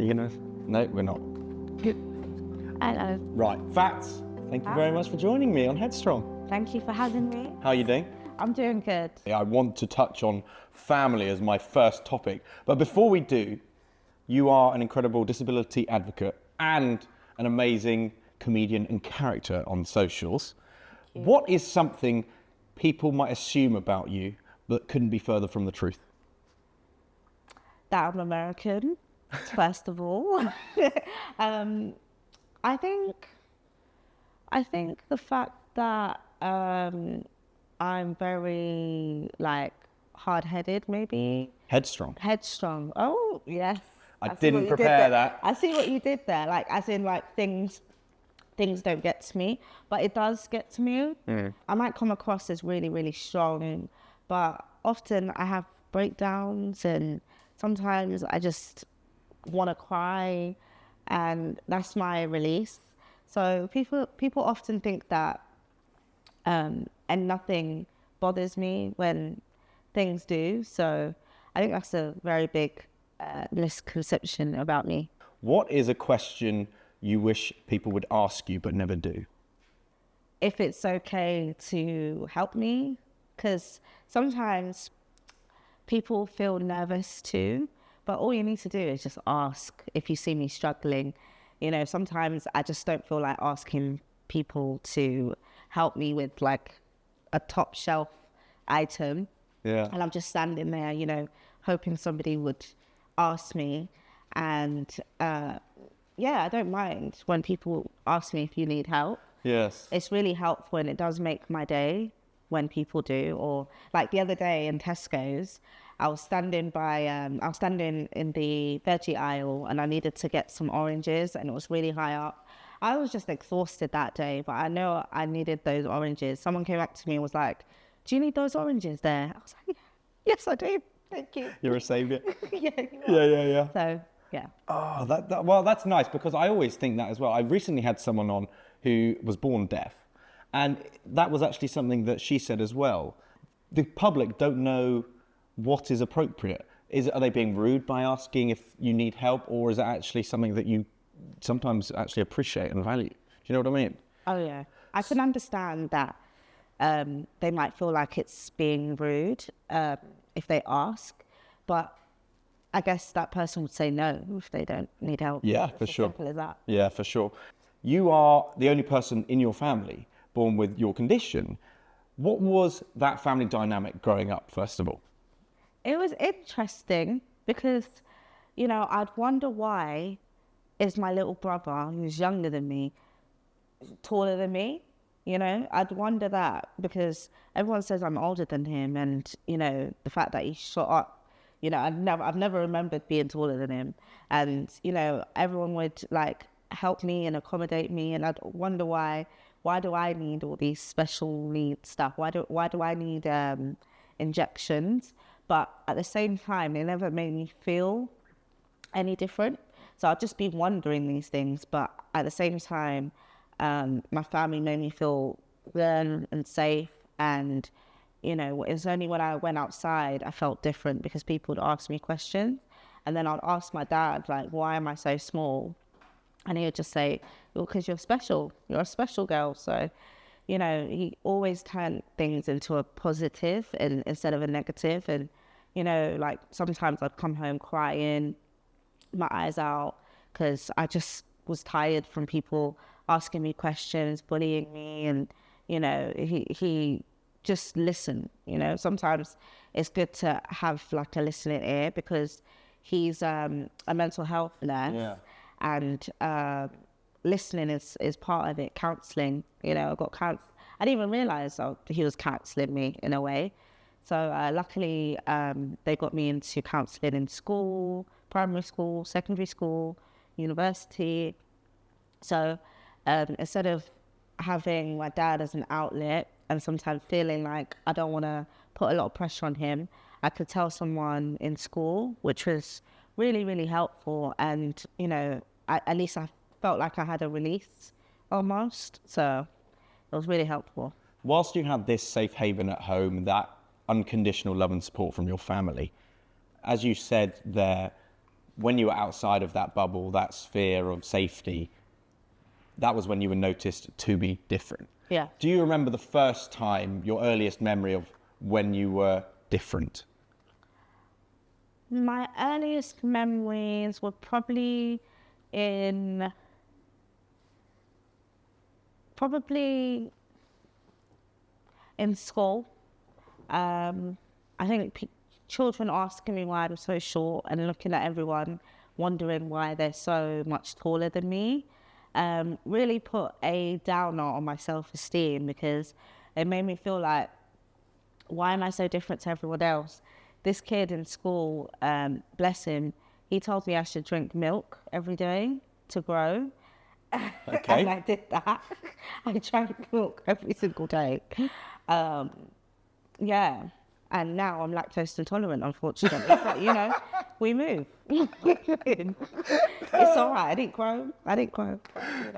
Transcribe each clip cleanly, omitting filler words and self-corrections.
You gonna? No, we're not. Hello. Right, Fats, thank you very much for joining me on Headstrong. Thank you for having me. How are you doing? I'm doing good. I want to touch on family as my first topic. But before we do, you are an incredible disability advocate and an amazing comedian and character on socials. What is something people might assume about you that couldn't be further from the truth? That I'm American, first of all. I think the fact that I'm very hard-headed, maybe. Headstrong. Oh yes. I didn't prepare that. I see what you did there. Things don't get to me, but it does get to me. I might come across as really, really strong, but often I have breakdowns, and sometimes I just want to cry, and that's my release. So people often think that, and nothing bothers me when things do. So I think that's a very big misconception about me. What is a question you wish people would ask you but never do? If it's okay to help me, because sometimes people feel nervous too, but all you need to do is just ask if you see me struggling. You know, sometimes I just don't feel like asking people to help me with a top shelf item. Yeah. And I'm just standing there, hoping somebody would ask me. And I don't mind when people ask me if you need help. Yes. It's really helpful, and it does make my day when people do. Or like the other day in Tesco's, I was standing in the veggie aisle, and I needed to get some oranges, and it was really high up. I was just exhausted that day, but I know I needed those oranges. Someone came up to me and was like, "Do you need those oranges there?" I was like, "Yes, I do. Thank you." You're a saviour. Yeah, you are. Yeah. So, yeah. Oh, well, that's nice, because I always think that as well. I recently had someone on who was born deaf, and that was actually something that she said as well. The public don't know what is appropriate. Are they being rude by asking if you need help, or is it actually something that you sometimes actually appreciate and value? Do you know what I mean? Oh, yeah. I can understand that they might feel like it's being rude if they ask, but I guess that person would say no if they don't need help. Yeah, for It's sure. as simple as that. Yeah, for sure. You are the only person in your family born with your condition. What was that family dynamic growing up, first of all? It was interesting because, I'd wonder why is my little brother, who's younger than me, taller than me? I'd wonder that because everyone says I'm older than him, and, the fact that he's shot up, I've never remembered being taller than him. And, everyone would help me and accommodate me, and I'd wonder why do I need all these special needs stuff? Why do I need injections? But at the same time, they never made me feel any different. So I'd just be wondering these things. But at the same time, my family made me feel good and safe. And, it's only when I went outside, I felt different because people would ask me questions. And then I'd ask my dad, why am I so small? And he would just say, well, because you're special. You're a special girl. So, he always turned things into a positive instead of a negative. And, sometimes I'd come home crying, my eyes out, because I just was tired from people asking me questions, bullying me. And, he just listened. Sometimes it's good to have a listening ear, because he's a mental health nurse. Yeah. And listening is part of it. Counselling, I didn't even realise he was counselling me in a way. So luckily, they got me into counselling in school, primary school, secondary school, university. So instead of having my dad as an outlet and sometimes feeling like I don't want to put a lot of pressure on him, I could tell someone in school, which was really, really helpful. And, at least I felt like I had a release almost. So it was really helpful. Whilst you had this safe haven at home, that unconditional love and support from your family, as you said there, when you were outside of that bubble, that sphere of safety, that was when you were noticed to be different. Yeah. Do you remember the first time, your earliest memory of when you were different? My earliest memories were probably in school. I think children asking me why I'm so short and looking at everyone, wondering why they're so much taller than me, really put a downer on my self-esteem, because it made me feel like, why am I so different to everyone else? This kid in school, bless him, he told me I should drink milk every day to grow. Okay. And I did that. I drank milk every single day. Yeah. And now I'm lactose intolerant, unfortunately. But, you know, we move. It's all right. I didn't grow. You know.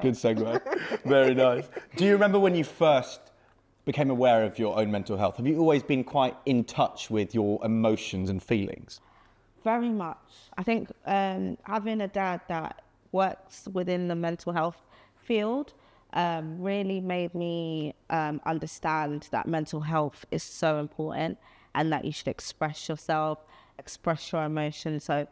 Good segue. Very nice. Do you remember when you first became aware of your own mental health? Have you always been quite in touch with your emotions and feelings? Very much. I think having a dad that works within the mental health field really made me understand that mental health is so important, and that you should express yourself, express your emotions. So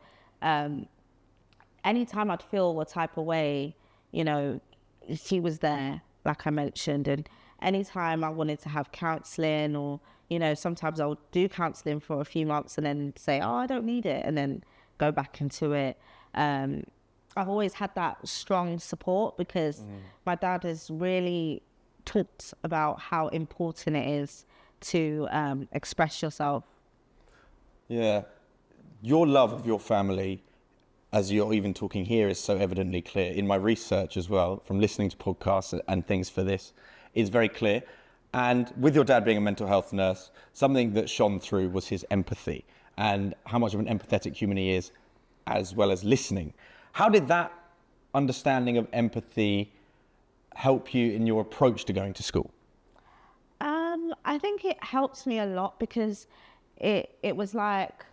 anytime I'd feel a type of way, you know, he was there, like I mentioned. And anytime I wanted to have counselling, or, you know, sometimes I would do counselling for a few months and then say, oh, I don't need it, and then go back into it. I've always had that strong support, because my dad has really talked about how important it is to express yourself. Yeah. Your love of your family, as you're even talking here, is so evidently clear. In my research as well, from listening to podcasts and things for this, is very clear. And with your dad being a mental health nurse, something that shone through was his empathy, and how much of an empathetic human he is, as well as listening. How did that understanding of empathy help you in your approach to going to school? I think it helps me a lot, because it was like,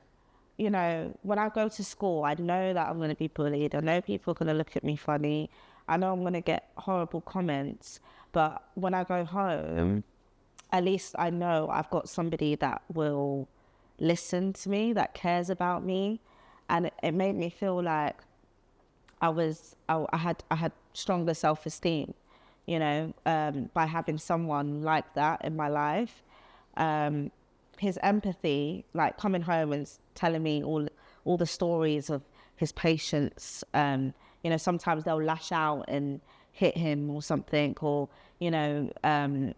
you know, when I go to school, I know that I'm going to be bullied. I know people are going to look at me funny. I know I'm going to get horrible comments. But when I go home, at least I know I've got somebody that will listen to me, that cares about me. And it made me feel like I had stronger self-esteem, you know, by having someone like that in my life. His empathy, like coming home and telling me all the stories of his patients. You know, sometimes they'll lash out and hit him or something, or, you know,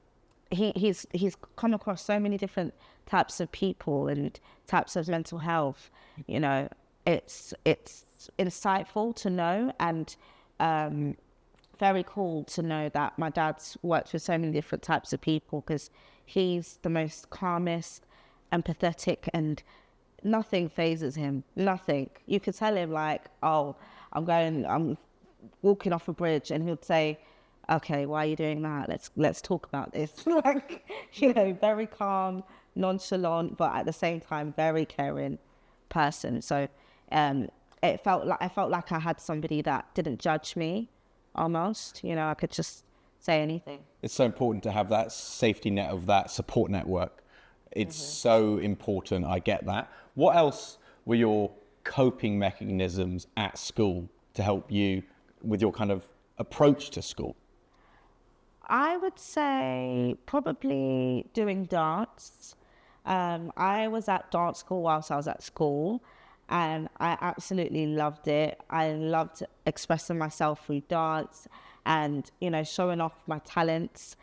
he's come across so many different types of people and types of mental health. You know, it's insightful to know, and very cool to know that my dad's worked with so many different types of people, because he's the most calmest, empathetic, and nothing phases him. Nothing. You could tell him, like, oh, I'm walking off a bridge, and he'll say, okay, why are you doing that? Let's talk about this. Like, you know, very calm, nonchalant, but at the same time very caring person. So I felt like I had somebody that didn't judge me, almost. You know, I could just say anything. It's so important to have that safety net of that support network. It's so important. I get that. What else were your coping mechanisms at school to help you with your kind of approach to school? I would say probably doing dance. I was at dance school whilst I was at school, and I absolutely loved it. I loved expressing myself through dance and, you know, showing off my talents,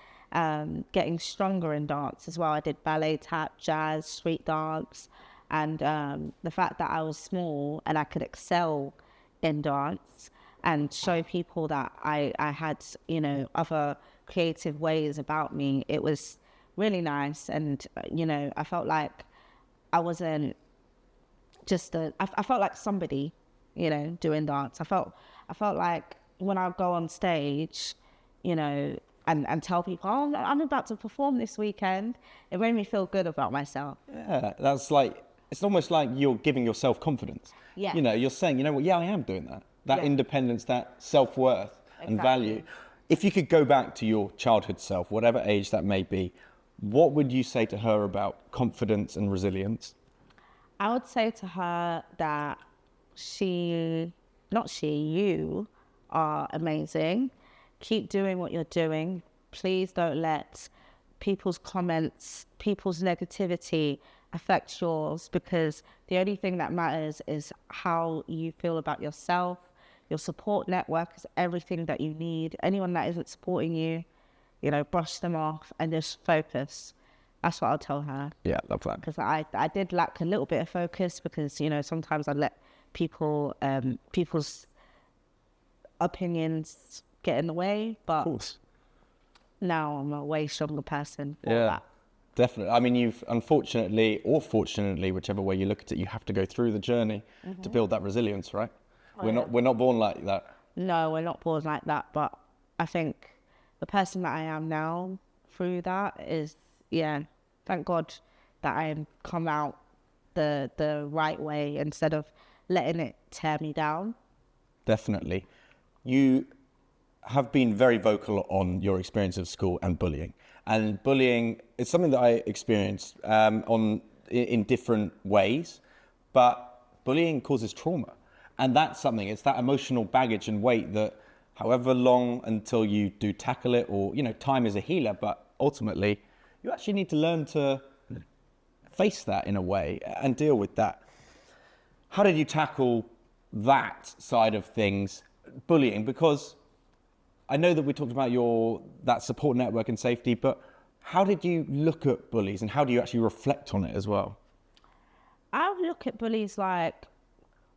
getting stronger in dance as well. I did ballet, tap, jazz, street dance, and the fact that I was small and I could excel in dance and show people that I had, you know, other creative ways about me, it was really nice. And, you know, I felt like I wasn't just I felt like somebody, you know, doing dance. I felt like when I go on stage, you know, and tell people, oh, I'm about to perform this weekend, it made me feel good about myself. Yeah, that's like it's almost like you're giving yourself confidence. Yeah. You know, you're saying, you know what, yeah, I am doing that. That Yeah. independence, that self-worth and Exactly. value. If you could go back to your childhood self, whatever age that may be, what would you say to her about confidence and resilience? I would say to her that you are amazing. Keep doing what you're doing. Please don't let people's comments, people's negativity affect yours, because the only thing that matters is how you feel about yourself. Your support network is everything that you need. Anyone that isn't supporting you, you know, brush them off and just focus. That's what I'll tell her. Yeah, love that. Because I did lack a little bit of focus, because, you know, sometimes I let people's opinions get in the way, but Of course. now I'm a way stronger person for Yeah, that. definitely. I mean, you've unfortunately, or fortunately, whichever way you look at it, you have to go through the journey to build that resilience, right? We're not born like that. No, we're not born like that, but I think the person that I am now through that is, yeah, thank God that I have come out the right way instead of letting it tear me down. Definitely. You have been very vocal on your experience of school and bullying. And bullying is something that I experienced in different ways, but bullying causes trauma. And that's something, it's that emotional baggage and weight that however long until you do tackle it, or, you know, time is a healer, but ultimately you actually need to learn to face that in a way and deal with that. How did you tackle that side of things, bullying? Because I know that we talked about that support network and safety, but how did you look at bullies and how do you actually reflect on it as well? I look at bullies like,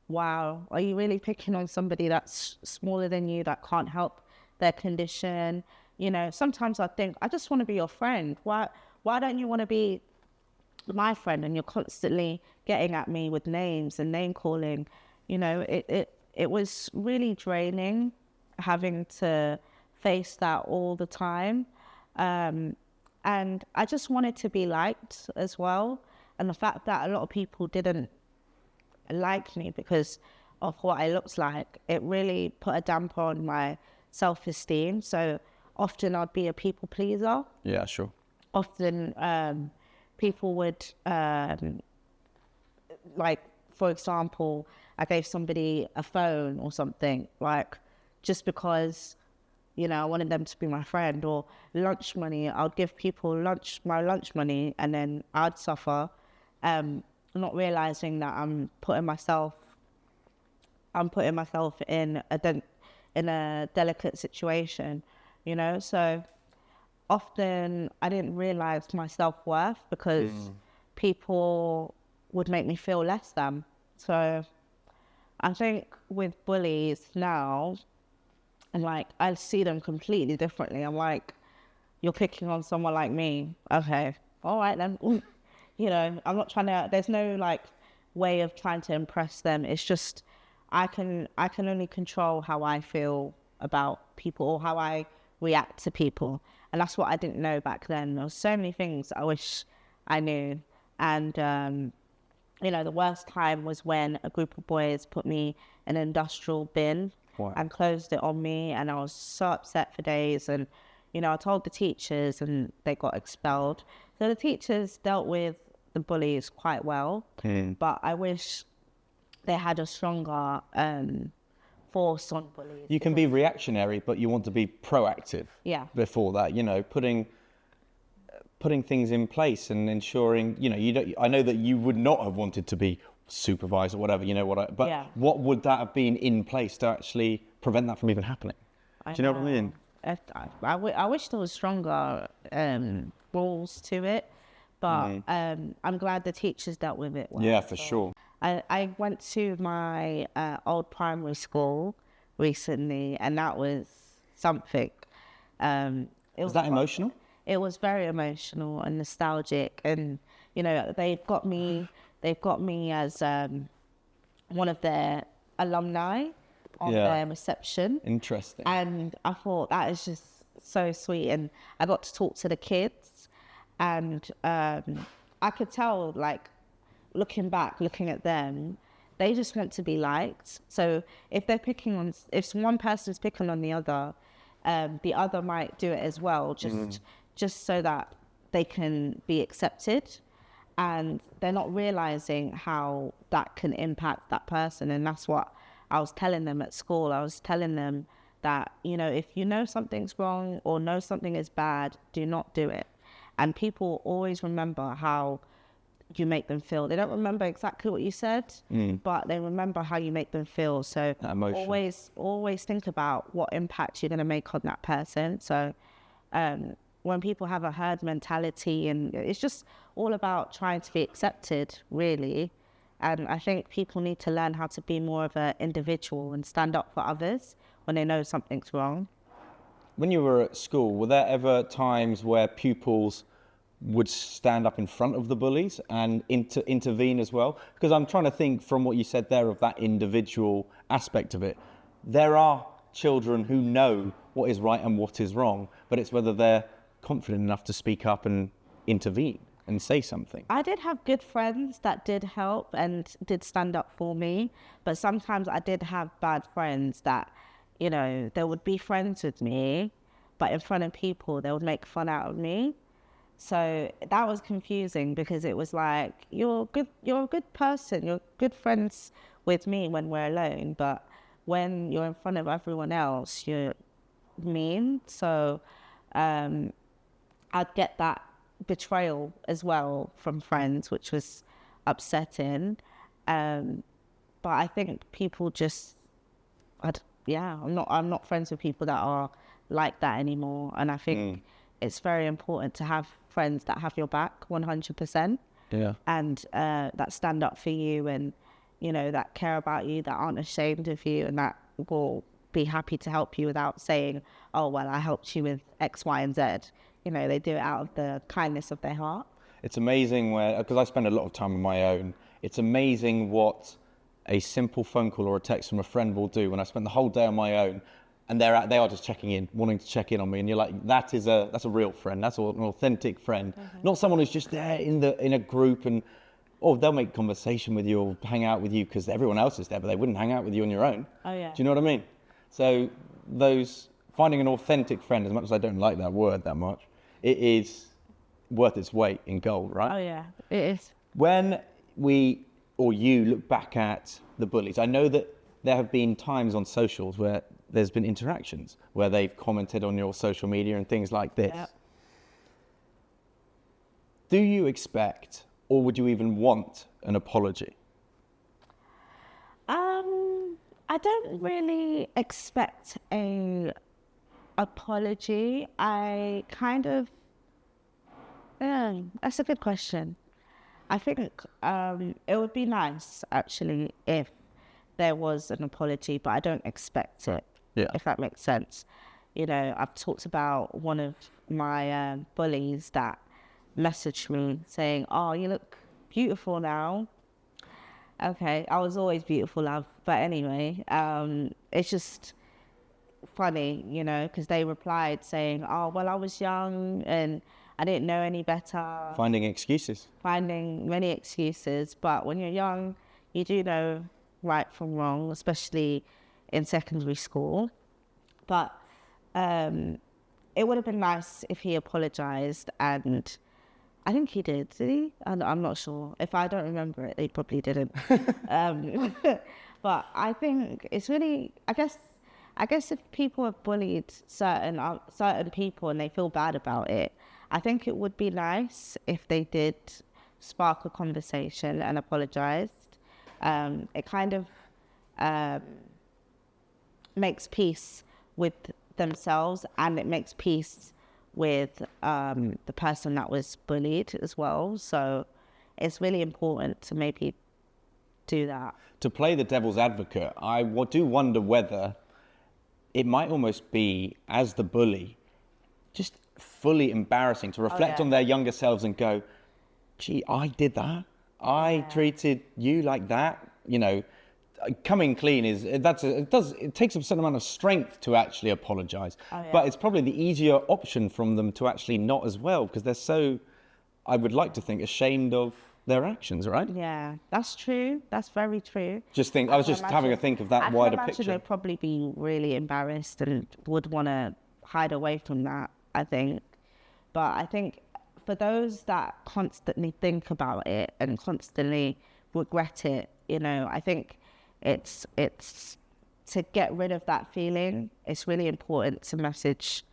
wow, are you really picking on somebody that's smaller than you, that can't help their condition? You know, sometimes I think, I just want to be your friend. Why don't you want to be my friend? And you're constantly getting at me with names and name calling. You know, it was really draining having to face that all the time. And I just wanted to be liked as well. And the fact that a lot of people didn't like me because of what I looked like, it really put a damper on my self-esteem. So often I'd be a people pleaser. Yeah, sure. Often people would, like, for example, I gave somebody a phone or something, like, just because, you know, I wanted them to be my friend. Or lunch money, I'd give people my lunch money, and then I'd suffer, not realizing that I'm putting myself in a delicate situation, you know. So often I didn't realize my self-worth because people would make me feel less than. So I think with bullies now, and like, I see them completely differently. I'm like, you're picking on someone like me. Okay, all right then. You know, I'm not trying to, there's no like way of trying to impress them. It's just, I can only control how I feel about people or how I react to people. And that's what I didn't know back then. There were so many things I wish I knew. And, you know, the worst time was when a group of boys put me in an industrial bin. Wow. And closed it on me. And I was so upset for days. And, you know, I told the teachers and they got expelled. So the teachers dealt with the bullies quite well. But I wish they had a stronger force on bullies. You can be reactionary, but you want to be proactive. Yeah. Before that, you know, putting things in place and ensuring, you know, I know that you would not have wanted to be supervised or whatever, you know but yeah. What would that have been in place to actually prevent that from even happening? Do you know what I mean? I wish there was stronger rules to it, but I'm glad the teachers dealt with it well. Yeah, for sure. I went to my old primary school recently, and that was something. Was that emotional? It was very emotional and nostalgic, and you know, they've got me as one of their alumni on their reception. Interesting. And I thought that is just so sweet, and I got to talk to the kids, and I could tell, like, looking back, looking at them, they just want to be liked. So if if one person's picking on the other might do it as well, just so that they can be accepted. And they're not realizing how that can impact that person. And that's what I was telling them at school. I was telling them that, you know, if you know something's wrong or know something is bad, do not do it. And people always remember how you make them feel. They don't remember exactly what you said, but they remember how you make them feel. So always think about what impact you're going to make on that person. So when people have a herd mentality, and it's just all about trying to be accepted, really. And I think people need to learn how to be more of an individual and stand up for others when they know something's wrong. When you were at school, were there ever times where pupils would stand up in front of the bullies and intervene as well? Because I'm trying to think from what you said there of that individual aspect of it. There are children who know what is right and what is wrong, but it's whether they're confident enough to speak up and intervene and say something. I did have good friends that did help and did stand up for me, but sometimes I did have bad friends that, you know, they would be friends with me, but in front of people, they would make fun out of me. So that was confusing because it was like, you're a good person, you're good friends with me when we're alone, but when you're in front of everyone else, you're mean. So I'd get that betrayal as well from friends, which was upsetting. But I think people just, I'm not friends with people that are like that anymore. And I think it's very important to have friends that have your back 100%. Yeah. And that stand up for you, and, you know, that care about you, that aren't ashamed of you, and that will be happy to help you without saying, oh, well, I helped you with X, Y, and Z. You know, they do it out of the kindness of their heart. It's amazing because I spend a lot of time on my own. It's amazing what a simple phone call or a text from a friend will do when I spend the whole day on my own, and they are just checking in, wanting to check in on me, and you're like, that's a real friend. That's an authentic friend, not someone who's just there in a group and they'll make conversation with you or hang out with you because everyone else is there, but they wouldn't hang out with you on your own. Oh yeah. Do you know what I mean? So finding an authentic friend, as much as I don't like that word that much, it is worth its weight in gold, right? Oh yeah, it is. When you look back at the bullies, I know that there have been times on socials where there's been interactions where they've commented on your social media and things like this. Yep. Do you expect, or would you even want, an apology? I don't really expect an apology. I kind of, that's a good question. I think it would be nice, actually, if there was an apology, but I don't expect it, if that makes sense. You know, I've talked about one of my bullies that messaged me saying, oh, you look beautiful now. Okay, I was always beautiful, love. But anyway, it's just funny, you know, because they replied saying, oh, well, I was young and I didn't know any better. Finding excuses. Finding many excuses. But when you're young, you do know right from wrong, especially in secondary school. But it would have been nice if he apologized, and I think he did he? I'm not sure. If I don't remember it, he probably didn't. But I think it's really, I guess if people have bullied certain people and they feel bad about it, I think it would be nice if they did spark a conversation and apologized. It kind of makes peace with themselves, and it makes peace with the person that was bullied as well. So it's really important to maybe do that. To play the devil's advocate, I do wonder whether it might almost be, as the bully, just fully embarrassing to reflect on their younger selves and go, gee, I did that. I treated you like that. You know, coming clean it takes a certain amount of strength to actually apologize. But it's probably the easier option from them to actually not as well, because they're so, I would like to think, ashamed of their actions, right? Yeah, that's true. That's very true. I was just having a think of that wider I can imagine picture. they'd probably be really embarrassed and would want to hide away from that, I think. But I think for those that constantly think about it and constantly regret it, I think it's to get rid of that feeling. It's really important to message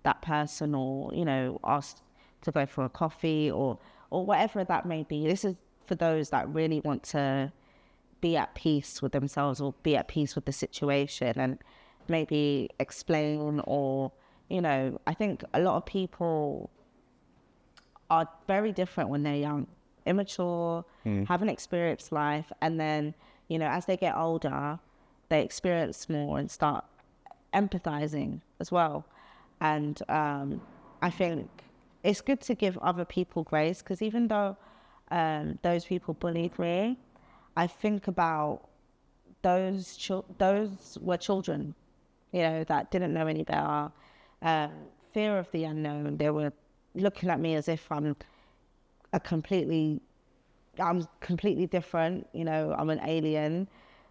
that person, or ask to go for a coffee, or whatever that may be. This is for those that really want to be at peace with themselves or be at peace with the situation, and maybe explain, or I think a lot of people are very different when they're young, immature, haven't experienced life, and then as they get older, they experience more and start empathizing as well. And I think it's good to give other people grace, because even though those people bullied me, I think about those were children, that didn't know any better. Fear of the unknown. They were looking at me as if I'm completely different. I'm an alien,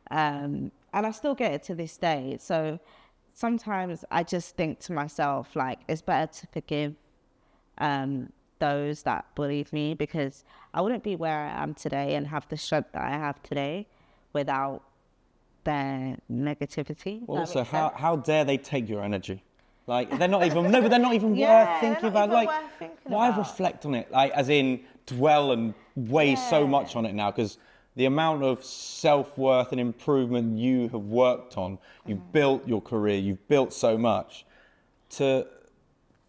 and I still get it to this day. So sometimes I just think to myself, like, it's better to forgive those that bullied me, because I wouldn't be where I am today and have the strength that I have today without their negativity. Also, how dare they take your energy? Like, they're not even worth thinking about. Like, why reflect on it? Like, as in dwell and weigh so much on it now, because the amount of self-worth and improvement you have worked on, you've built your career, you've built so much, to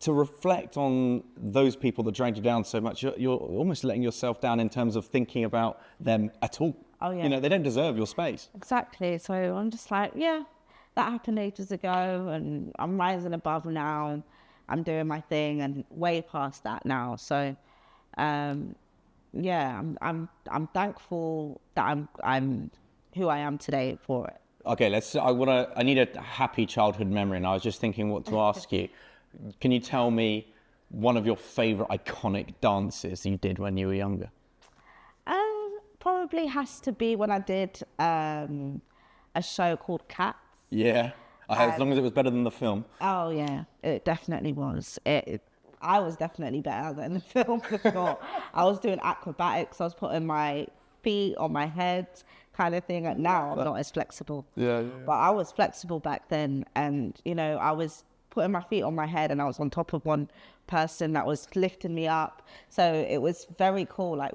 reflect on those people that dragged you down so much, you're almost letting yourself down in terms of thinking about them at all. Oh, yeah. They don't deserve your space. Exactly. So I'm just like, yeah, that happened ages ago, and I'm rising above now, and I'm doing my thing, and way past that now. So, yeah, I'm thankful that I'm who I am today for it. Okay, I need a happy childhood memory, and I was just thinking what to ask you. Can you tell me one of your favorite iconic dances you did when you were younger? Probably has to be when I did a show called Cats. Yeah, as long as it was better than the film. Oh yeah, it definitely was. I was definitely better than the film for sure. I was doing acrobatics. I was putting my feet on my head, kind of thing. And now I'm not as flexible. Yeah. But I was flexible back then, and I was putting my feet on my head, and I was on top of one person that was lifting me up. So it was very cool,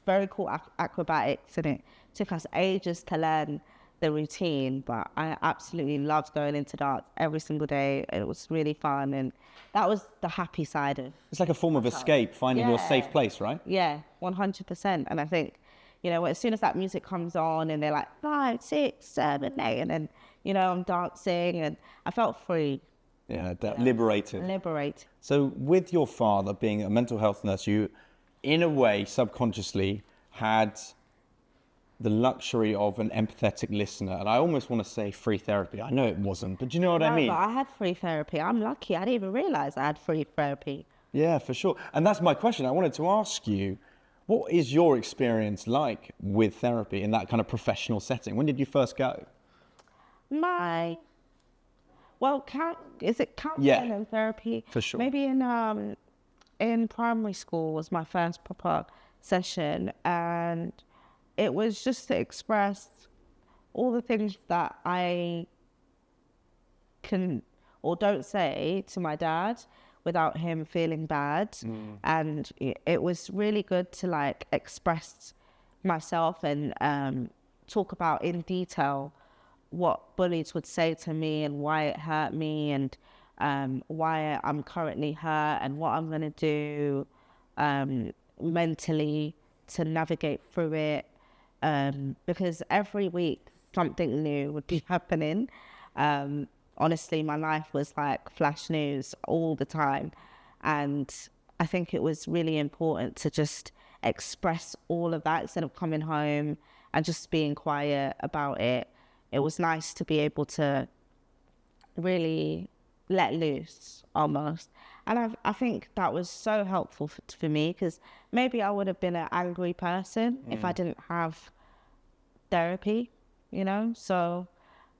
very cool acrobatics, and it took us ages to learn the routine, but I absolutely loved going into dance every single day. It was really fun, and that was the happy side of it's like a form of escape, finding your safe place, right? Yeah, 100%. And I think, as soon as that music comes on and they're like 5, 6, 7, 8, and then, I'm dancing, and I felt free. Yeah, liberated. Liberated. So with your father being a mental health nurse, you, in a way, subconsciously had the luxury of an empathetic listener. And I almost want to say free therapy. I know it wasn't, but do you know what I mean? But I had free therapy. I'm lucky. I didn't even realize I had free therapy. Yeah, for sure. And that's my question. I wanted to ask you, what is your experience like with therapy in that kind of professional setting? When did you first go? Is it counseling and therapy? For sure. Maybe in primary school was my first proper session, and it was just to express all the things that I can or don't say to my dad without him feeling bad. And it was really good to express myself and talk about in detail what bullies would say to me and why it hurt me, and why I'm currently hurt, and what I'm going to do mentally to navigate through it. Because every week something new would be happening. Honestly, my life was like flash news all the time. And I think it was really important to just express all of that instead of coming home and just being quiet about it. It was nice to be able to really let loose almost. And I think that was so helpful for me, because maybe I would have been an angry person if I didn't have therapy, you know? So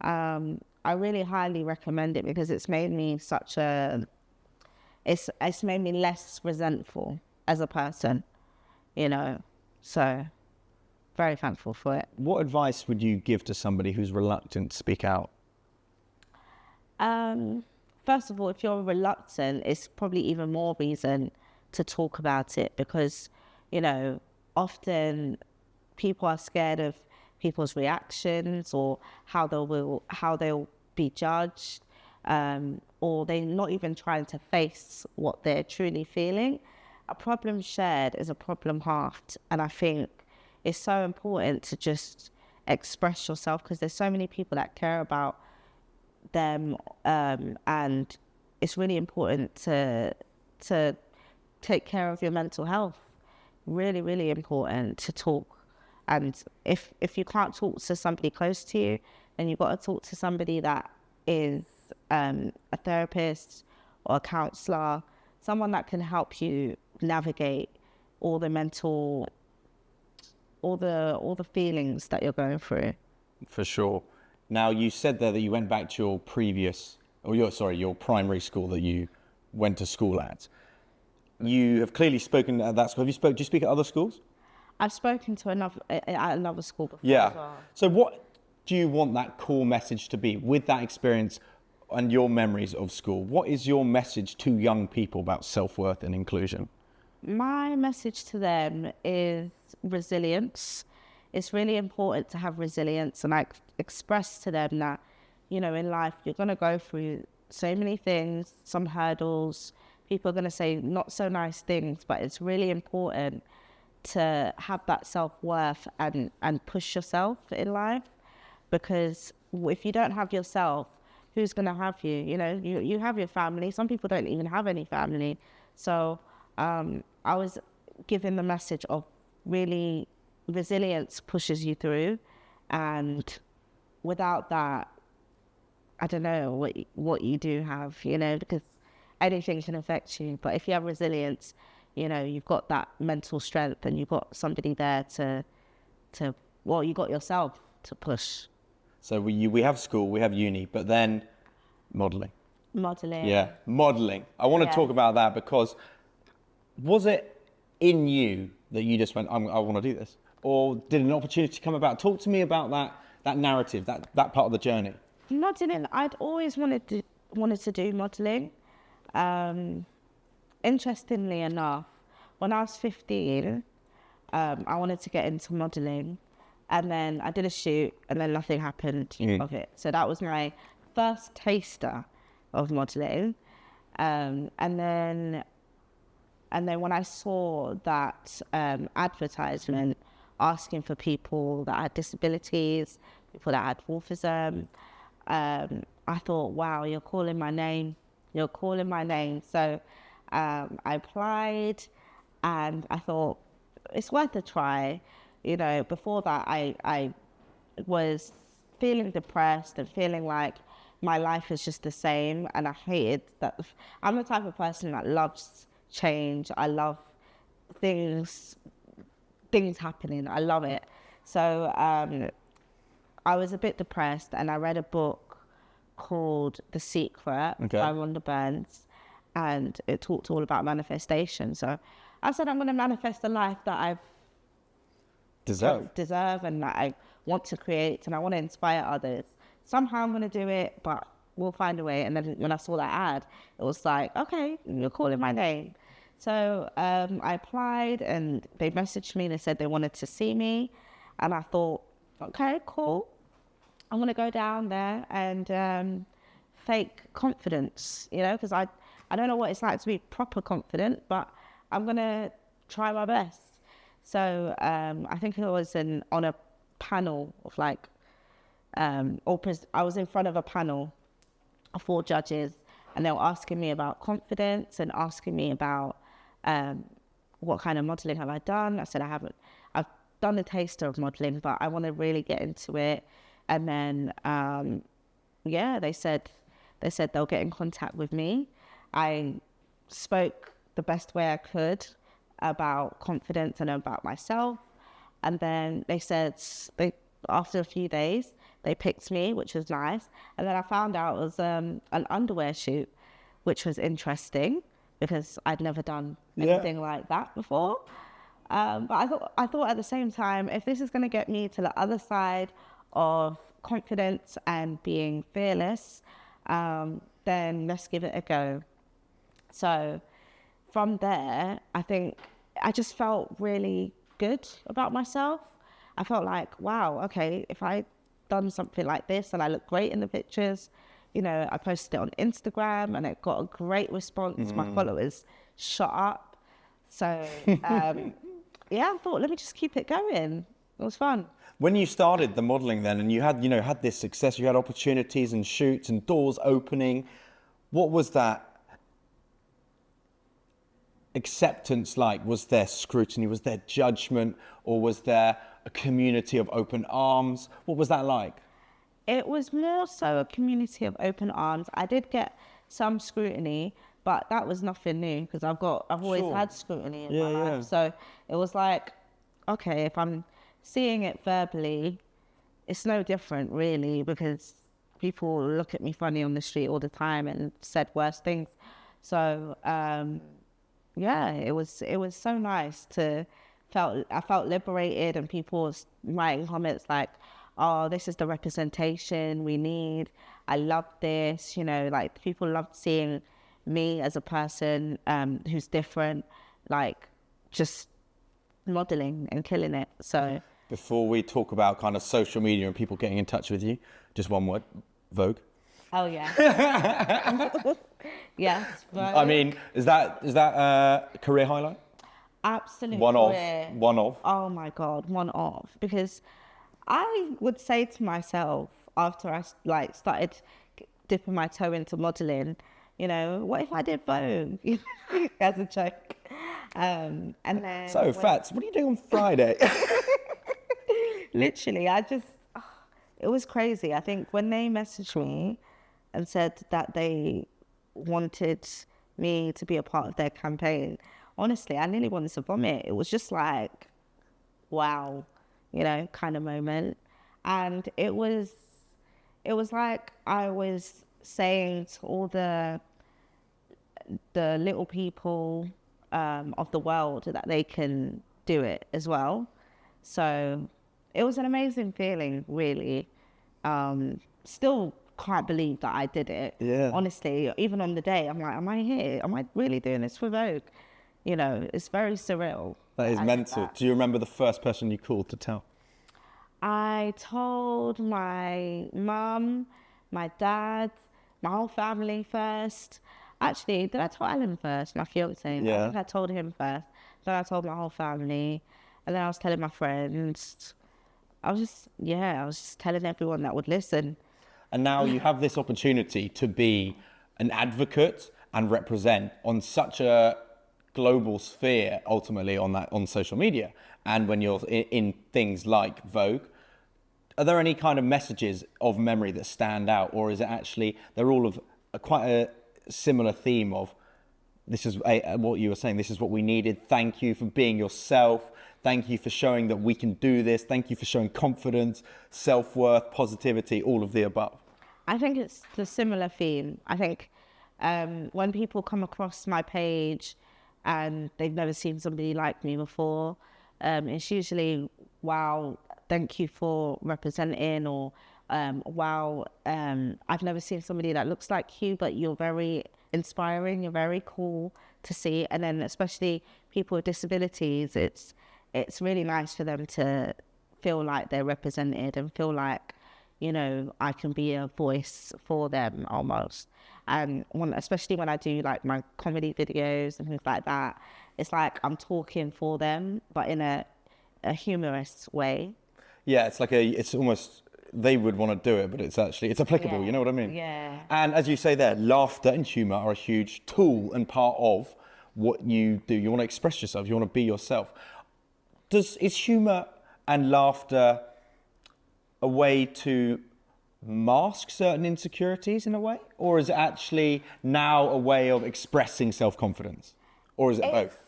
I really highly recommend it, because it's made me it's made me less resentful as a person, you know? So very thankful for it. What advice would you give to somebody who's reluctant to speak out? First of all, if you're reluctant, it's probably even more reason to talk about it, because, you know, often people are scared of people's reactions, or how they'll be judged, or they're not even trying to face what they're truly feeling. A problem shared is a problem halved, and I think it's so important to just express yourself, because there's so many people that care about them, and it's really important to take care of your mental health. Really, really important to talk. And if you can't talk to somebody close to you, then you've got to talk to somebody that is a therapist or a counselor, someone that can help you navigate all the feelings that you're going through. For sure. Now, you said there that you went back to your primary school that you went to school at. You have clearly spoken at that school. Do you speak at other schools? I've spoken to another school before. Yeah. As well. So what do you want that core message to be with that experience and your memories of school? What is your message to young people about self-worth and inclusion? My message to them is resilience. It's really important to have resilience, and I express to them that, you know, in life you're going to go through so many things, some hurdles. People are going to say not so nice things, but it's really important to have that self-worth and push yourself in life, because if you don't have yourself, who's going to have you? You know, you have your family. Some people don't even have any family. So I was given the message of really resilience pushes you through, and without that, I don't know what you do have, you know, because anything can affect you. But if you have resilience, you know, you've got that mental strength, and you've got somebody there you got yourself to push. So we have school, we have uni, but then modelling. Modelling. Yeah, modelling. I want to talk about that, because was it in you that you just went, I want to do this? Or did an opportunity come about? Talk to me about that narrative, that part of the journey. Modelling, I'd always wanted to do modelling. Interestingly enough, when I was 15, I wanted to get into modelling, and then I did a shoot, and then nothing happened of it. So that was my first taster of modelling. And then when I saw that advertisement asking for people that had disabilities, people that had dwarfism, I thought, wow, you're calling my name. You're calling my name. So I applied, and I thought it's worth a try. You know, before that, I was feeling depressed and feeling like my life is just the same, and I hated that. I'm the type of person that loves change. I love things happening. I love it. So I was a bit depressed, and I read a book called The Secret by Rhonda Burns, and it talked all about manifestation. So I said, I'm going to manifest the life that I deserve and that I want to create, and I want to inspire others. Somehow I'm going to do it, but we'll find a way. And then when I saw that ad, it was like, okay, you're calling my name. So I applied, and they messaged me. They said they wanted to see me, and I thought, okay, cool. I'm going to go down there and fake confidence, you know, because I don't know what it's like to be proper confident, but I'm going to try my best. So I think it was on a panel of like, I was in front of a panel of 4 judges, and they were asking me about confidence and asking me about what kind of modelling have I done. I said I haven't. I've done a taster of modelling, but I want to really get into it. And then, they said they'll get in contact with me. I spoke the best way I could about confidence and about myself. And then they said, after a few days, they picked me, which was nice. And then I found out it was an underwear shoot, which was interesting because I'd never done anything like that before. But I thought at the same time, if this is going to get me to the other side of confidence and being fearless, then let's give it a go. So from there, I think I just felt really good about myself. I felt like, wow, okay, if I done something like this and I look great in the pictures, you know, I posted it on Instagram and it got a great response. My followers shot up. So, yeah, I thought, let me just keep it going. It was fun. When you started the modeling then, and you had this success, you had opportunities and shoots and doors opening, what was that acceptance like? Was there scrutiny? Was there judgment? Or was there a community of open arms? What was that like? It was more so a community of open arms. I did get some scrutiny, but that was nothing new because I've always had scrutiny in my life. So it was like, okay, if I'm seeing it verbally, it's no different really, because people look at me funny on the street all the time and said worse things. So yeah, it was so nice I felt liberated, and people was writing comments like, oh, this is the representation we need. I love this, you know, like people loved seeing me as a person who's different, like just modeling and killing it. So before we talk about kind of social media and people getting in touch with you, just one word, Vogue. Oh yeah. Yes. Vogue. I mean, is that a career highlight? Absolutely. One of. Oh my God, one of. Because I would say to myself after I started dipping my toe into modeling, you know, what if I did Vogue? As a joke. And then Fats, what are you doing on Friday? Literally, it was crazy. I think when they messaged me and said that they wanted me to be a part of their campaign, honestly, I nearly wanted to vomit. It was just like, wow, you know, kind of moment. And it was like I was saying to all the little people of the world that they can do it as well. So it was an amazing feeling, really. Still can't believe that I did it. Yeah. Honestly, even on the day, I'm like, am I here? Am I really doing this for Vogue? You know, it's very surreal. That is mental. Do you remember the first person you called to tell? I told my mum, my dad, my whole family first. Actually, did I tell Alan first, my fiance? Yeah. I think I told him first. Then I told my whole family. And then I was telling my friends. I was just telling everyone that would listen. And now you have this opportunity to be an advocate and represent on such a global sphere, ultimately on social media. And when you're in things like Vogue, are there any kind of messages of memory that stand out, or is it actually they're all of quite a similar theme of this is what you were saying, this is what we needed, thank you for being yourself, thank you for showing that we can do this, thank you for showing confidence, self-worth, positivity, all of the above? I think it's the similar theme. I think when people come across my page and they've never seen somebody like me before, it's usually, wow, thank you for representing, or wow, I've never seen somebody that looks like you, but you're very inspiring, you're very cool to see. And then especially people with disabilities, it's really nice for them to feel like they're represented and feel like, you know, I can be a voice for them almost. And especially when I do like my comedy videos and things like that, it's like I'm talking for them, but in a humorous way. Yeah, it's almost, they would want to do it, but it's applicable, Yeah. you know what I mean? Yeah. And as you say there, laughter and humor are a huge tool and part of what you do. You want to express yourself, you want to be yourself. Is humor and laughter a way to mask certain insecurities in a way? Or is it actually now a way of expressing self-confidence? Or is it both?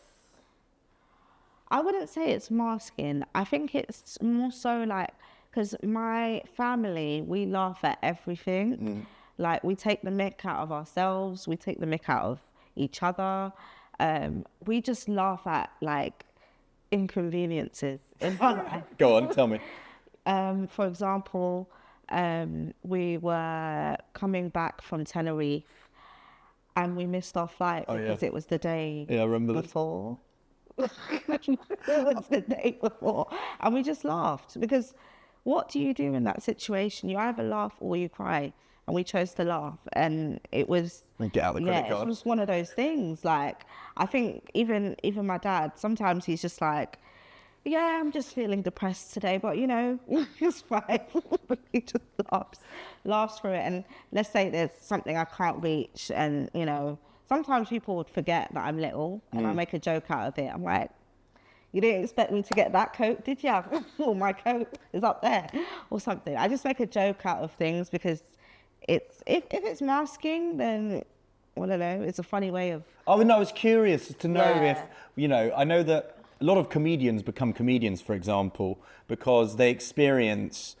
I wouldn't say it's masking. I think it's more so like, because my family, we laugh at everything. Like, we take the mick out of ourselves, we take the mick out of each other. We just laugh at like inconveniences in our life. Go on, tell me. For example, we were coming back from Tenerife and we missed our flight because it was the day I remember before. It was the day before. And we just laughed because what do you do in that situation? You either laugh or you cry. And we chose to laugh. And it was... And get out the credit card. It was one of those things. Like, I think even my dad, sometimes he's just like, yeah, I'm just feeling depressed today, but you know, it's fine. He just laughs through it. And let's say there's something I can't reach, and you know, sometimes people would forget that I'm little, and I make a joke out of it. I'm like, you didn't expect me to get that coat, did you? Or my coat is up there, or something. I just make a joke out of things because it's if it's masking, then I don't know. It's a funny way of. Oh no, I was curious to know if you know. I know that a lot of comedians become comedians, for example, because they experience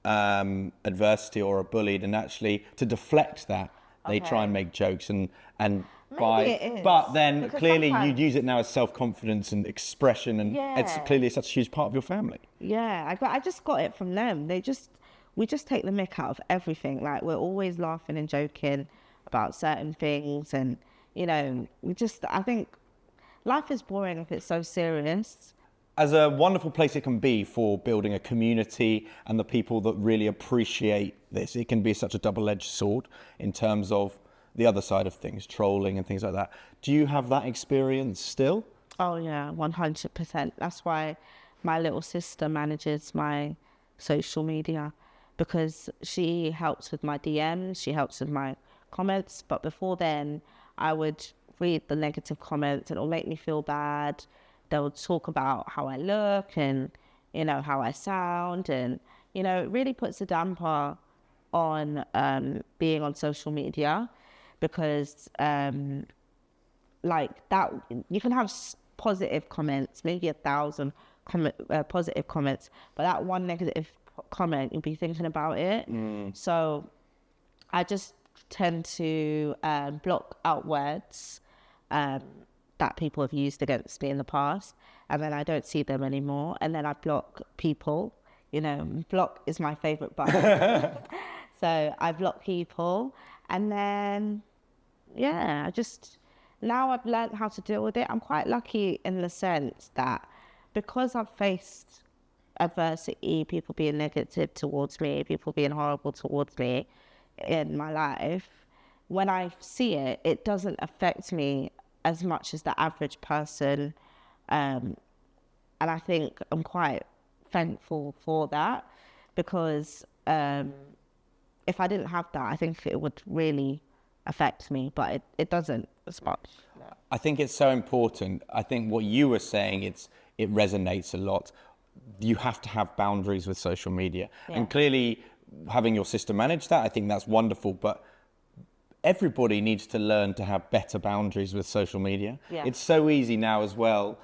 adversity or are bullied, and actually to deflect that, they try and make jokes and but then because clearly you'd use it now as self-confidence and expression, and it's clearly such a huge part of your family. Yeah, I just got it from them. We just take the mick out of everything. Like, we're always laughing and joking about certain things, and you know, I think life is boring if it's so serious. As a wonderful place it can be for building a community and the people that really appreciate this, it can be such a double-edged sword in terms of the other side of things, trolling and things like that. Do you have that experience still? Oh yeah, 100%. That's why my little sister manages my social media, because she helps with my DMs, she helps with my comments. But before then, I would read the negative comments and it'll make me feel bad. They'll talk about how I look and, you know, how I sound. And, you know, it really puts a damper on being on social media, because like that, you can have positive comments, maybe 1,000 positive comments, but that one negative comment, you'll be thinking about it. So I just tend to block out words that people have used against me in the past, and then I don't see them anymore. And then I block people. You know, block is my favorite button. So I block people, and then now I've learned how to deal with it. I'm quite lucky in the sense that because I've faced adversity, people being negative towards me, people being horrible towards me in my life, when I see it, it doesn't affect me as much as the average person. And I think I'm quite thankful for that, because if I didn't have that, I think it would really affect me, but it doesn't as much. No. I think it's so important. I think what you were saying, it resonates a lot. You have to have boundaries with social media. And clearly having your sister manage that, I think that's wonderful, but everybody needs to learn to have better boundaries with social media. It's so easy now as well.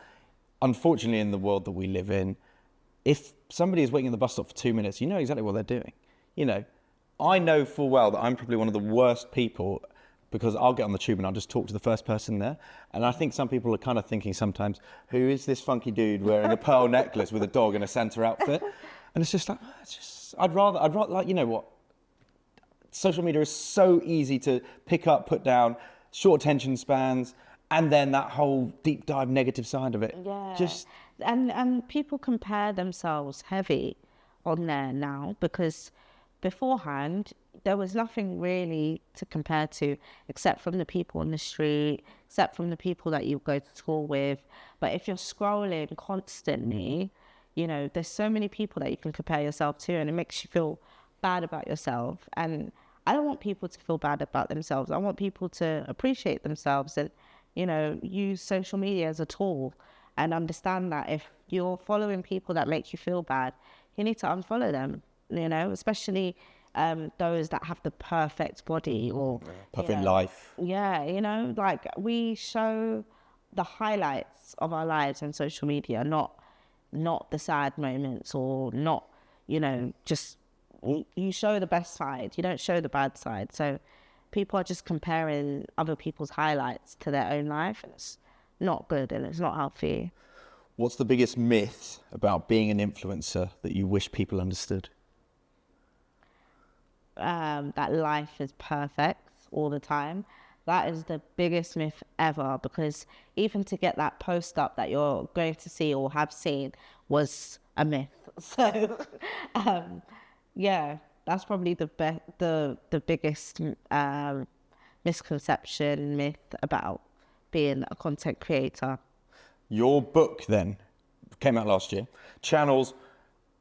Unfortunately, in the world that we live in, if somebody is waiting at the bus stop for 2 minutes, you know exactly what they're doing. You know, I know full well that I'm probably one of the worst people, because I'll get on the tube and I'll just talk to the first person there. And I think some people are kind of thinking sometimes, who is this funky dude wearing a pearl necklace with a dog and a Santa outfit? And it's just like, I'd rather, like, you know what? Social media is so easy to pick up, put down, short attention spans, and then that whole deep dive negative side of it. And people compare themselves heavy on there now, because beforehand there was nothing really to compare to, except from the people on the street, except from the people that you go to school with. But if you're scrolling constantly, you know, there's so many people that you can compare yourself to, and it makes you feel bad about yourself. And I don't want people to feel bad about themselves. I want people to appreciate themselves and, you know, use social media as a tool, and understand that if you're following people that make you feel bad, you need to unfollow them, you know, especially those that have the perfect body or Perfect life. Yeah, like we show the highlights of our lives on social media, not the sad moments or not, just you show the best side. You don't show the bad side. So people are just comparing other people's highlights to their own life, and it's not good and it's not healthy. What's the biggest myth about being an influencer that you wish people understood? That life is perfect all the time. That is the biggest myth ever, because even to get that post up that you're going to see or have seen was a myth. So, yeah, that's probably the biggest misconception, myth about being a content creator. Your book then came out last year, Channels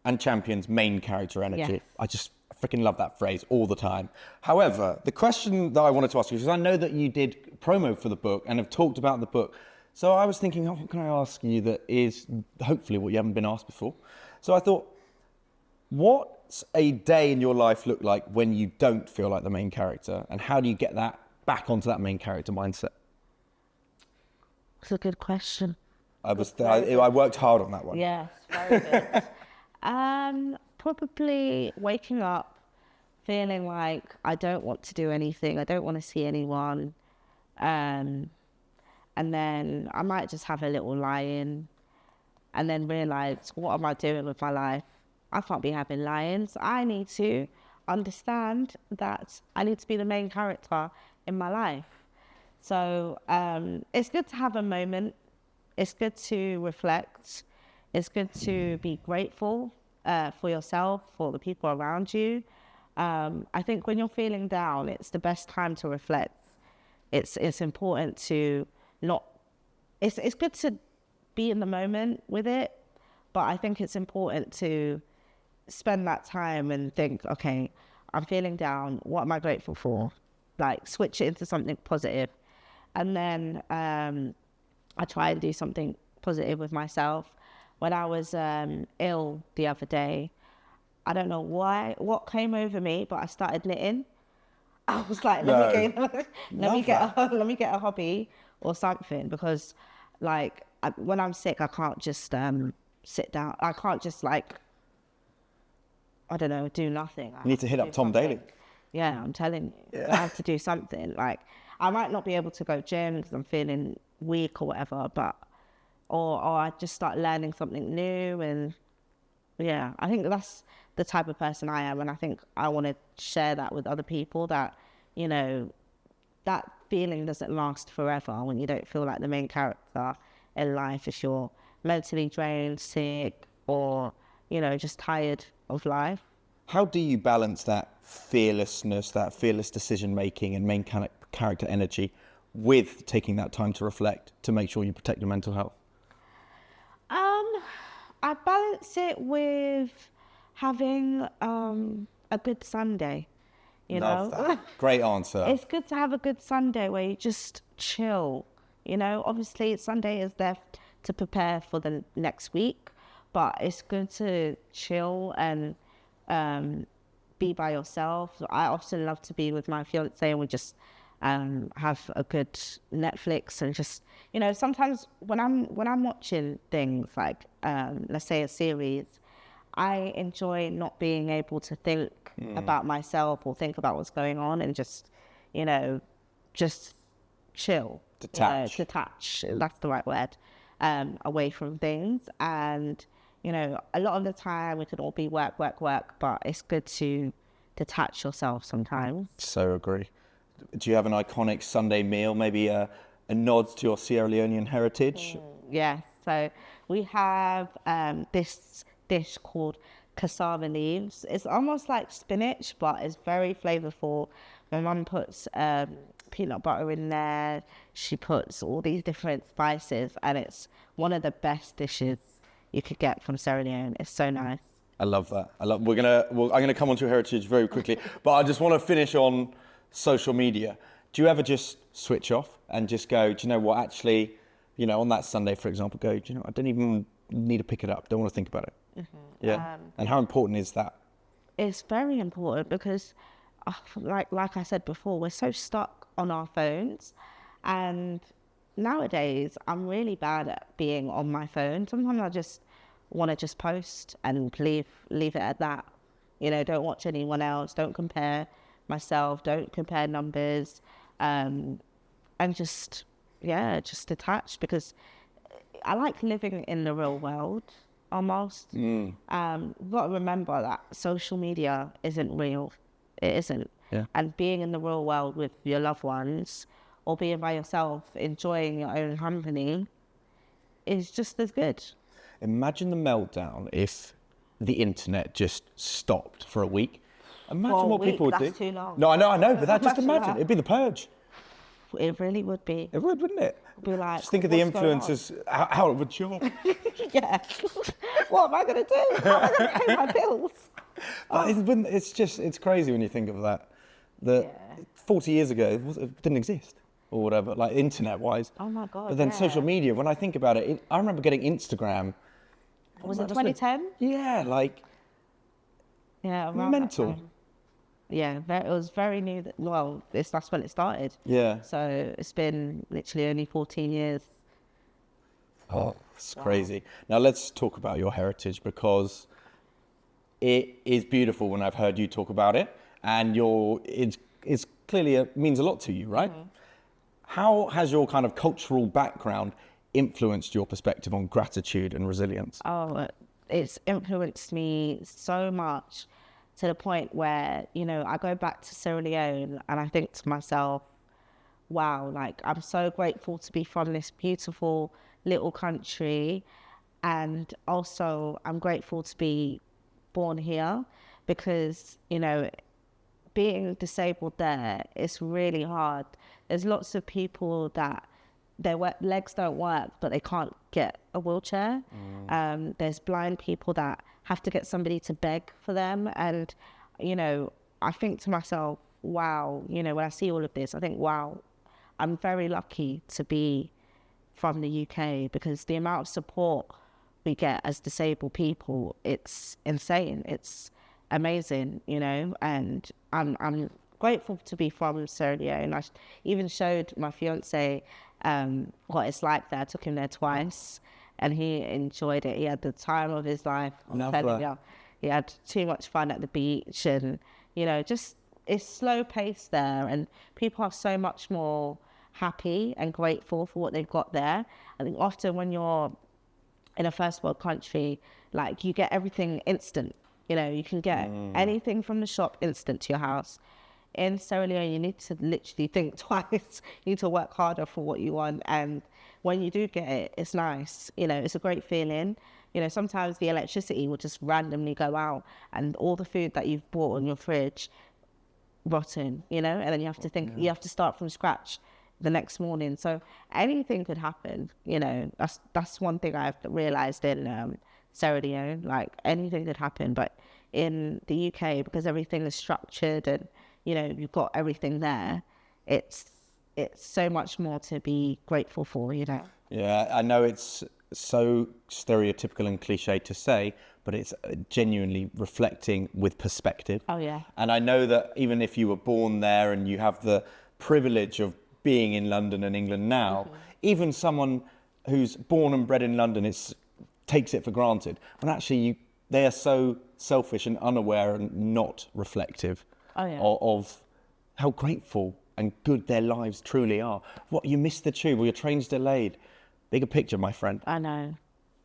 and Champions Main Character Energy. Yes. I just freaking love that phrase all the time. However, the question that I wanted to ask you, because I know that you did promo for the book and have talked about the book. So I was thinking, what can I ask you that is hopefully what you haven't been asked before? So I thought, what's a day in your life look like when you don't feel like the main character? And how do you get that back onto that main character mindset? It's a good question. I worked hard on that one. Yes, very good. Probably waking up feeling like I don't want to do anything. I don't want to see anyone. And then I might just have a little lie-in and then realise, what am I doing with my life? I can't be having lie-ins. I need to understand that I need to be the main character in my life. So it's good to have a moment. It's good to reflect. It's good to be grateful for yourself, for the people around you. I think when you're feeling down, it's the best time to reflect. It's important to not... It's good to be in the moment with it, but I think it's important to spend that time and think, okay, I'm feeling down. What am I grateful for? Like, switch it into something positive. And then I try and do something positive with myself. When I was ill the other day, I don't know what came over me, but I started knitting. I was like, let me get a hobby or something, because like when I'm sick, I can't just sit down. I can't just like, I don't know, do nothing. You need to hit up Tom Daly. Yeah, I'm telling you, Yeah. I have to do something. Like, I might not be able to go gym because I'm feeling weak or whatever, but or I just start learning something new. And yeah, I think that's the type of person I am, and I think I want to share that with other people, that, you know, that feeling doesn't last forever when you don't feel like the main character in life, if you're mentally drained, sick, or, you know, just tired of life. How do you balance that fearlessness, that fearless decision making and main character energy with taking that time to reflect to make sure you protect your mental health? I balance it with having a good Sunday, you Love know. that. Great answer. It's good to have a good Sunday where you just chill, you know. Obviously, Sunday is there to prepare for the next week, but it's good to chill and be by yourself. I often love to be with my fiance and we just have a good Netflix, and just, you know, sometimes when I'm watching things like let's say a series, I enjoy not being able to think about myself or think about what's going on, and just, you know, just chill. Detach. Detach, that's the right word. Away from things. And, you know, a lot of the time we could all be work, but it's good to detach yourself sometimes. So agree. Do you have an iconic Sunday meal, maybe a nod to your Sierra Leonean heritage? Yeah, so we have this dish called cassava leaves. It's almost like spinach, but it's very flavorful. My mum puts peanut butter in there. She puts all these different spices, and it's one of the best dishes you could get from Sierra Leone. It's so nice. I love that. I'm gonna come on to your heritage very quickly, but I just want to finish on social media. Do you ever just switch off and just go, do you know what, actually, you know, on that Sunday, for example, go, do you know, I don't even need to pick it up. Don't want to think about it. Mm-hmm. Yeah. And how important is that? It's very important because, like I said before, we're so stuck on our phones, and nowadays I'm really bad at being on my phone. Sometimes I just want to just post and leave it at that. You know, don't watch anyone else, don't compare myself, don't compare numbers, and just detach, because I like living in the real world almost. You've got to remember that social media isn't real. It isn't. Yeah. And being in the real world with your loved ones, or being by yourself, enjoying your own company, is just as good. Imagine the meltdown if the internet just stopped for a week. Imagine For a what week, people would do. that's too long. No, I know, but just Imagine imagine. that. It'd be the purge. It really would be. It would, wouldn't it? Be like, Just think of the what's going on? influencers out of a job. Yeah. What am I going to do? How am I going to pay my bills? It's crazy when you think of that. That 40 years ago, it didn't exist or whatever, like internet-wise. Oh my God. But then social media, when I think about it, I remember getting Instagram. Was it 2010? Yeah, like Yeah. Around that mental. time. Yeah, it was very new. That's when it started. Yeah. So it's been literally only 14 years. Oh, it's crazy. Now let's talk about your heritage, because it is beautiful when I've heard you talk about it, and it's clearly means a lot to you, right? Mm-hmm. How has your kind of cultural background influenced your perspective on gratitude and resilience? Oh, it's influenced me so much, to the point where, you know, I go back to Sierra Leone and I think to myself, wow, like I'm so grateful to be from this beautiful little country. And also I'm grateful to be born here, because, you know, being disabled there, it's really hard. There's lots of people that their legs don't work, but they can't get a wheelchair. There's blind people that have to get somebody to beg for them. And, you know, I think to myself, wow, you know, when I see all of this, I think, wow, I'm very lucky to be from the UK, because the amount of support we get as disabled people, it's insane. It's amazing, you know, and I'm grateful to be from Sierra Leone. I even showed my fiance what it's like there. I took him there twice, and he enjoyed it. He had the time of his life. He had too much fun at the beach, and, you know, just it's slow paced there, and people are so much more happy and grateful for what they've got there. I think often when you're in a first world country, like, you get everything instant. You know, you can get anything from the shop instant to your house. In Sierra Leone, you need to literally think twice. You need to work harder for what you want. And when you do get it, it's nice. You know, it's a great feeling. You know, sometimes the electricity will just randomly go out, and all the food that you've bought in your fridge, rotten, you know, and then you have to think, you have to start from scratch the next morning. So anything could happen, you know. That's one thing I've realized in Sierra Leone, like anything could happen. But in the UK, because everything is structured and, you know, you've got everything there, it's so much more to be grateful for, you know. Yeah, I know it's so stereotypical and cliche to say, but it's genuinely reflecting with perspective. Oh yeah. And I know that even if you were born there and you have the privilege of being in London and England now, even someone who's born and bred in London takes it for granted. And actually they are so selfish and unaware and not reflective of how grateful and good their lives truly are. What, you missed the tube or your train's delayed? Bigger picture, my friend. I know.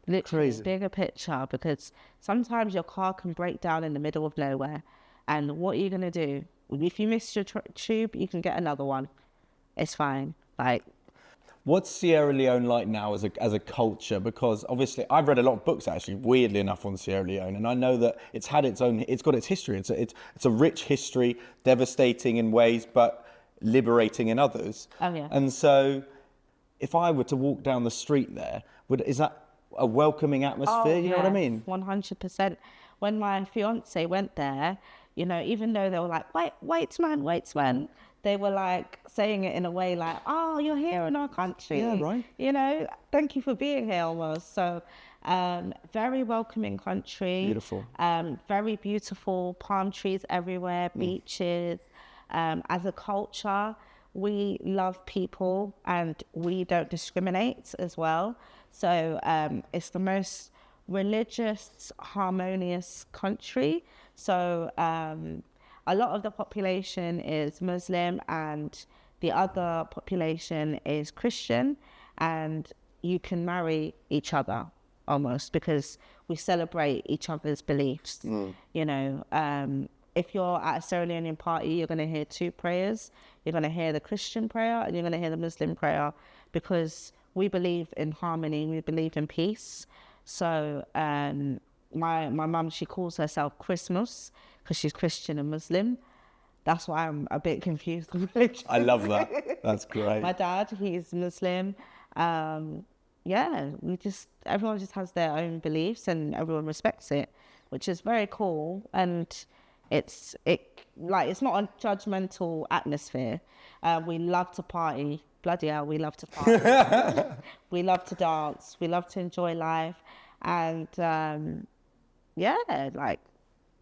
Literally, crazy. Bigger picture, because sometimes your car can break down in the middle of nowhere. And what are you going to do? If you miss your tube, you can get another one. It's fine. Like, what's Sierra Leone like now as a culture? Because obviously I've read a lot of books, actually, weirdly enough, on Sierra Leone, and I know that it's got its history. It's a rich history, devastating in ways, but liberating in others. Oh yeah. And so, if I were to walk down the street there, is that a welcoming atmosphere? You know what I mean? 100%. When my fiance went there, you know, even though they were like, wait, man, they were like saying it in a way like, oh, you're here in our country. Yeah, right. You know, thank you for being here almost. So Very welcoming country. Beautiful. Very beautiful, palm trees everywhere, beaches. As a culture, we love people and we don't discriminate as well. So it's the most religious, harmonious country. So a lot of the population is Muslim and the other population is Christian, and you can marry each other almost because we celebrate each other's beliefs. You know, if you're at a Sierra Leonean party, you're going to hear two prayers. You're going to hear the Christian prayer and you're going to hear the Muslim prayer, because we believe in harmony, we believe in peace. So my mum, she calls herself Christmas because she's Christian and Muslim. That's why I'm a bit confused with religion. I love that. That's great. My dad, he's Muslim. Yeah, everyone just has their own beliefs and everyone respects it, which is very cool. And it's not a judgmental atmosphere. We love to party. Bloody hell, we love to party. We love to dance. We love to enjoy life. And like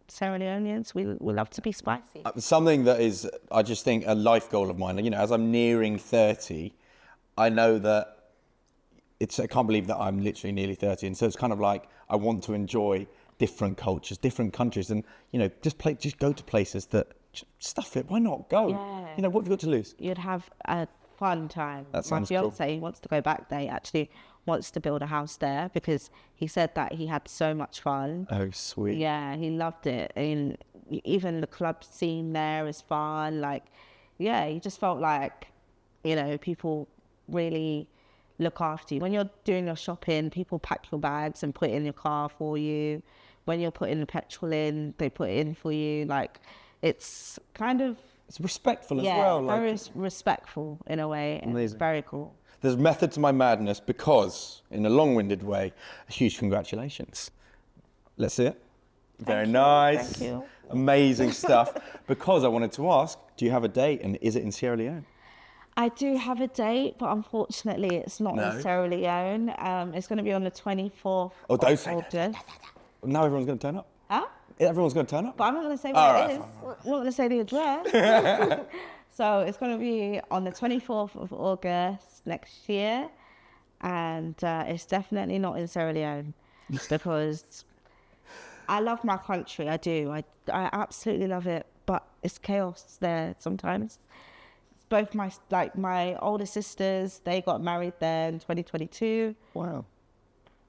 Sierra Leoneans, we love to be spicy. Something that is, I just think, a life goal of mine. You know, as I'm nearing 30, I know that I can't believe that I'm literally nearly 30. And so it's kind of like, I want to enjoy different cultures, different countries, and, you know, just go to places that, stuff it, why not go? Yeah. You know, what have you got to lose? You'd have a fun time. That sounds cool. My fiance wants to go back there. He actually wants to build a house there because he said that he had so much fun. Oh, sweet. Yeah, he loved it. And even the club scene there is fun. Like, yeah, he just felt like, you know, people really look after you. When you're doing your shopping, people pack your bags and put it in your car for you. When you're putting the petrol in, they put it in for you. Like, it's kind of... It's respectful as well. Very respectful in a way. And it's very cool. There's method to my madness because, in a long-winded way, a huge congratulations. Let's see it. Very nice. Thank you. Amazing stuff. Because I wanted to ask, do you have a date and is it in Sierra Leone? I do have a date, but unfortunately it's not in Sierra Leone. It's going to be on the 24th of don't say August. that. Now everyone's going to turn up. Huh? Everyone's going to turn up. But I'm not going to say where it is. I'm not going to say the address. So it's going to be on the 24th of August next year. And it's definitely not in Sierra Leone because I love my country. I do. I absolutely love it. But it's chaos there sometimes. Both my older sisters, they got married there in 2022. Wow.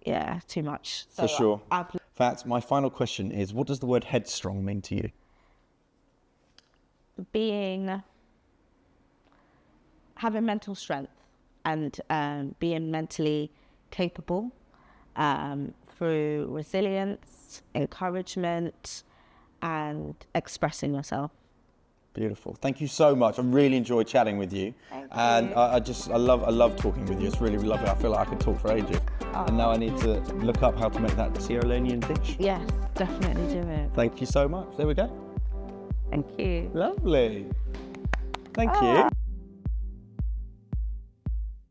Yeah, too much. So for sure. Fats, my final question is, what does the word headstrong mean to you? Having mental strength and being mentally capable through resilience, encouragement, and expressing yourself. Beautiful. Thank you so much. I really enjoyed chatting with you. Thank you. And I love talking with you. It's really lovely. I feel like I could talk for ages. Oh. And now I need to look up how to make that Sierra Leonean dish. Yes, definitely do it. Thank you so much. There we go. Thank you. Lovely. Thank you.